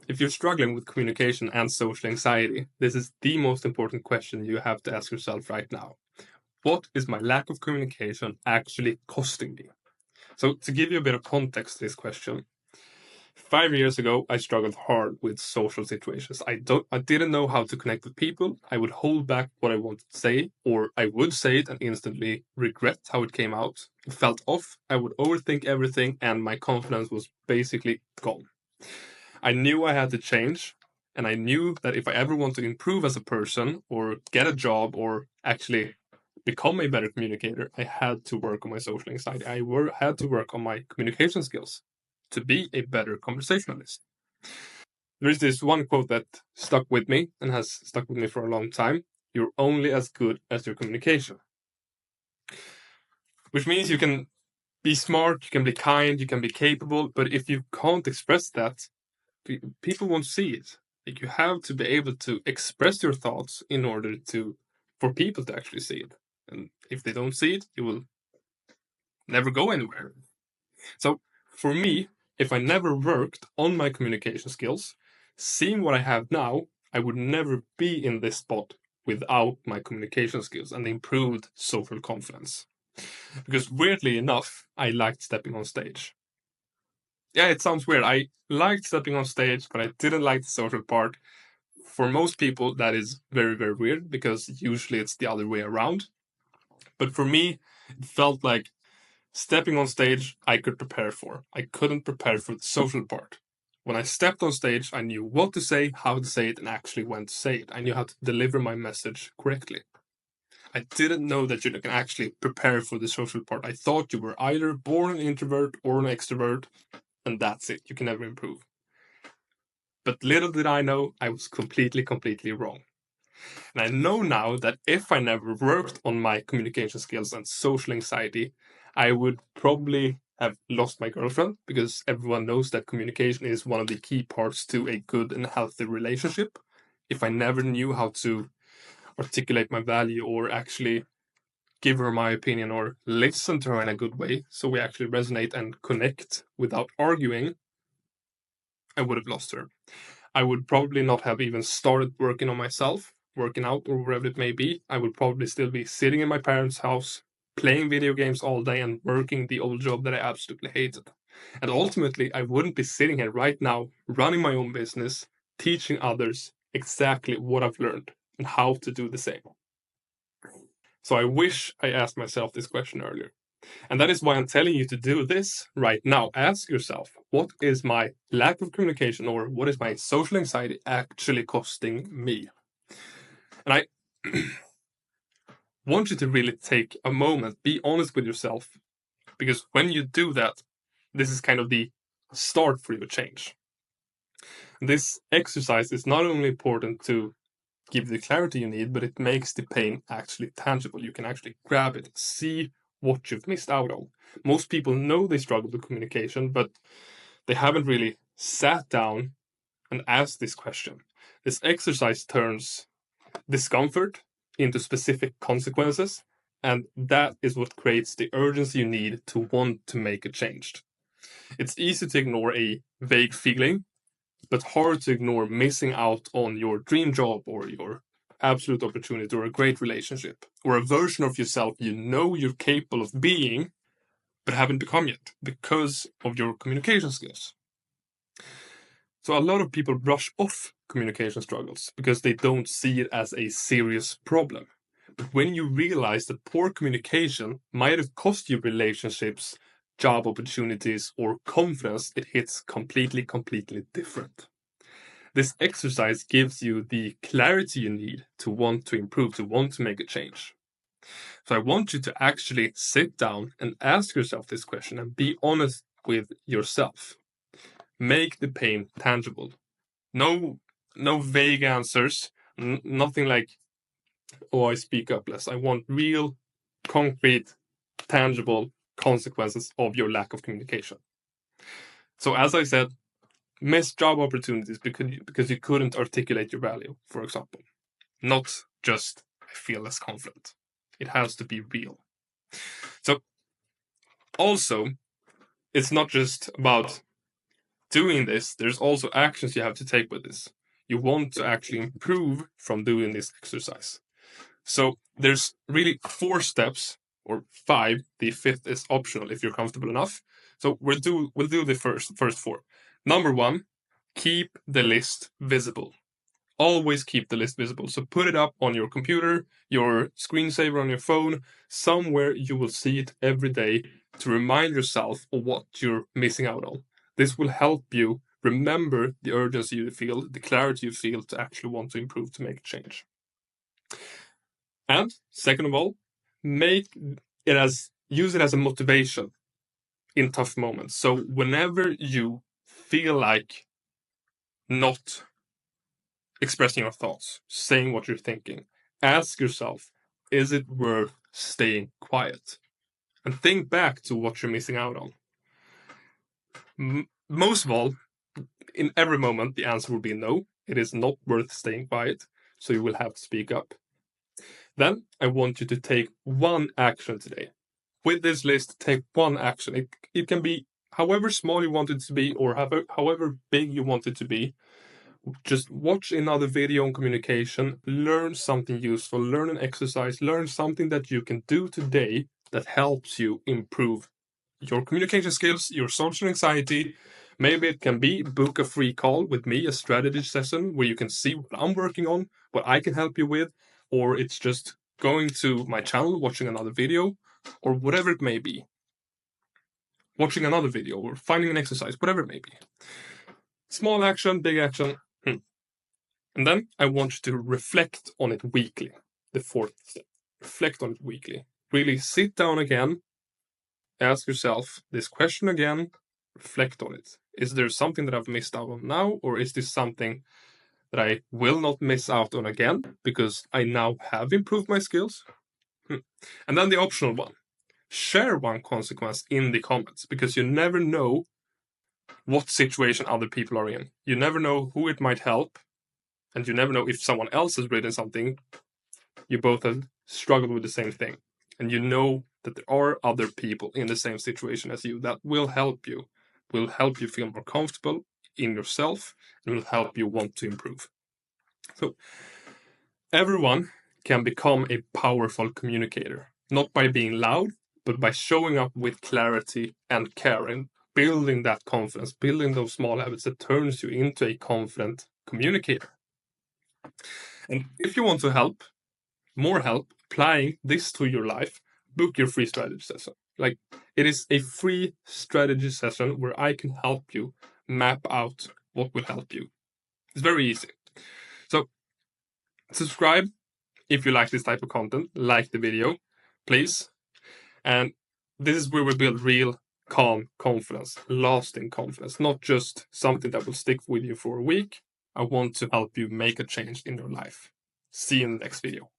If you're struggling with communication and social anxiety, this is the most important question you have to ask yourself right now. What is my lack of communication actually costing me? So, to give you a bit of context to this question, 5 years ago, I struggled hard with social situations. I didn't know how to connect with people. I would hold back what I wanted to say, or I would say it and instantly regret how it came out. It felt off. I would overthink everything, and my confidence was basically gone. I knew I had to change, and I knew that if I ever want to improve as a person, or get a job, or actually become a better communicator, I had to work on my social anxiety. Had to work on my communication skills to be a better conversationalist. There is this one quote that stuck with me and has stuck with me for a long time. You're only as good as your communication. Which means you can be smart, you can be kind, you can be capable, but if you can't express that, people won't see it. Like, you have to be able to express your thoughts in order for people to actually see it. And if they don't see it, you will never go anywhere. So for me, if I never worked on my communication skills, seeing what I have now, I would never be in this spot without my communication skills and improved social confidence. Because weirdly enough, I liked stepping on stage. Yeah, it sounds weird. I liked stepping on stage, but I didn't like the social part. For most people, that is very, very weird because usually it's the other way around. But for me, it felt like stepping on stage, I could prepare for. I couldn't prepare for the social part. When I stepped on stage, I knew what to say, how to say it, and actually when to say it. I knew how to deliver my message correctly. I didn't know that you can actually prepare for the social part. I thought you were either born an introvert or an extrovert, and that's it. You can never improve. But little did I know, I was completely, completely wrong. And I know now that if I never worked on my communication skills and social anxiety, I would probably have lost my girlfriend, because everyone knows that communication is one of the key parts to a good and healthy relationship. If I never knew how to articulate my value or actually give her my opinion or listen to her in a good way so we actually resonate and connect without arguing, I would have lost her. I would probably not have even started working on myself, working out or wherever it may be. I would probably still be sitting in my parents' house, playing video games all day and working the old job that I absolutely hated. And ultimately, I wouldn't be sitting here right now, running my own business, teaching others exactly what I've learned and how to do the same. So I wish I asked myself this question earlier. And that is why I'm telling you to do this right now. Ask yourself, what is my lack of communication or what is my social anxiety actually costing me? And I want you to really take a moment, be honest with yourself, because when you do that, this is kind of the start for your change. This exercise is not only important to give the clarity you need, but it makes the pain actually tangible. You can actually grab it, see what you've missed out on. Most people know they struggle with communication, but they haven't really sat down and asked this question. This exercise turns discomfort into specific consequences, and that is what creates the urgency you need to want to make a change. It's easy to ignore a vague feeling, but hard to ignore missing out on your dream job or your absolute opportunity or a great relationship or a version of yourself you know you're capable of being but haven't become yet because of your communication skills. So a lot of people brush off communication struggles because they don't see it as a serious problem. But when you realize that poor communication might have cost you relationships, job opportunities, or confidence, it hits completely, completely different. This exercise gives you the clarity you need to want to improve, to want to make a change. So I want you to actually sit down and ask yourself this question and be honest with yourself. Make the pain tangible. No, no vague answers. Nothing like, "Oh, I speak up less." I want real, concrete, tangible consequences of your lack of communication. So, as I said, missed job opportunities because you couldn't articulate your value, for example. Not just, "I feel less confident." It has to be real. So, also, it's not just about doing this, there's also actions you have to take with this. You want to actually improve from doing this exercise. So there's really 4 steps, or 5. The 5th is optional if you're comfortable enough. So we'll do the first 4. Number 1, keep the list visible. Always keep the list visible. So put it up on your computer, your screensaver on your phone, somewhere you will see it every day to remind yourself of what you're missing out on. This will help you remember the urgency you feel, the clarity you feel to actually want to improve, to make a change. And second of all, use it as a motivation in tough moments. So whenever you feel like not expressing your thoughts, saying what you're thinking, ask yourself, is it worth staying quiet? And think back to what you're missing out on. Most of all, in every moment, the answer will be no. It is not worth staying quiet, so you will have to speak up. Then I want you to take one action today. With this list, take one action. It can be however small you want it to be, or however big you want it to be. Just watch another video on communication, learn something useful, learn an exercise, learn something that you can do today that helps you improve your communication skills, your social anxiety. Maybe it can be book a free call with me, a strategy session where you can see what I'm working on, what I can help you with, or it's just going to my channel, watching another video, or whatever it may be. Watching another video or finding an exercise, whatever it may be. Small action, big action. And then I want you to reflect on it weekly. The 4th step. Reflect on it weekly. Really sit down again. Ask yourself this question again. Reflect on it. Is there something that I've missed out on now? Or is this something that I will not miss out on again because I now have improved my skills? And then the optional one. Share one consequence in the comments, because you never know what situation other people are in. You never know who it might help. And you never know if someone else has written something, you both have struggled with the same thing. And you know that there are other people in the same situation as you that will help you feel more comfortable in yourself, and will help you want to improve. So everyone can become a powerful communicator, not by being loud, but by showing up with clarity and care, and building that confidence, building those small habits that turns you into a confident communicator. And if you want to more help applying this to your life, book your free strategy session. It is a free strategy session where I can help you map out what will help you. It's very easy. So subscribe if you like this type of content, like the video, please. And this is where we build real, calm confidence, lasting confidence, not just something that will stick with you for a week. I want to help you make a change in your life. See you in the next video.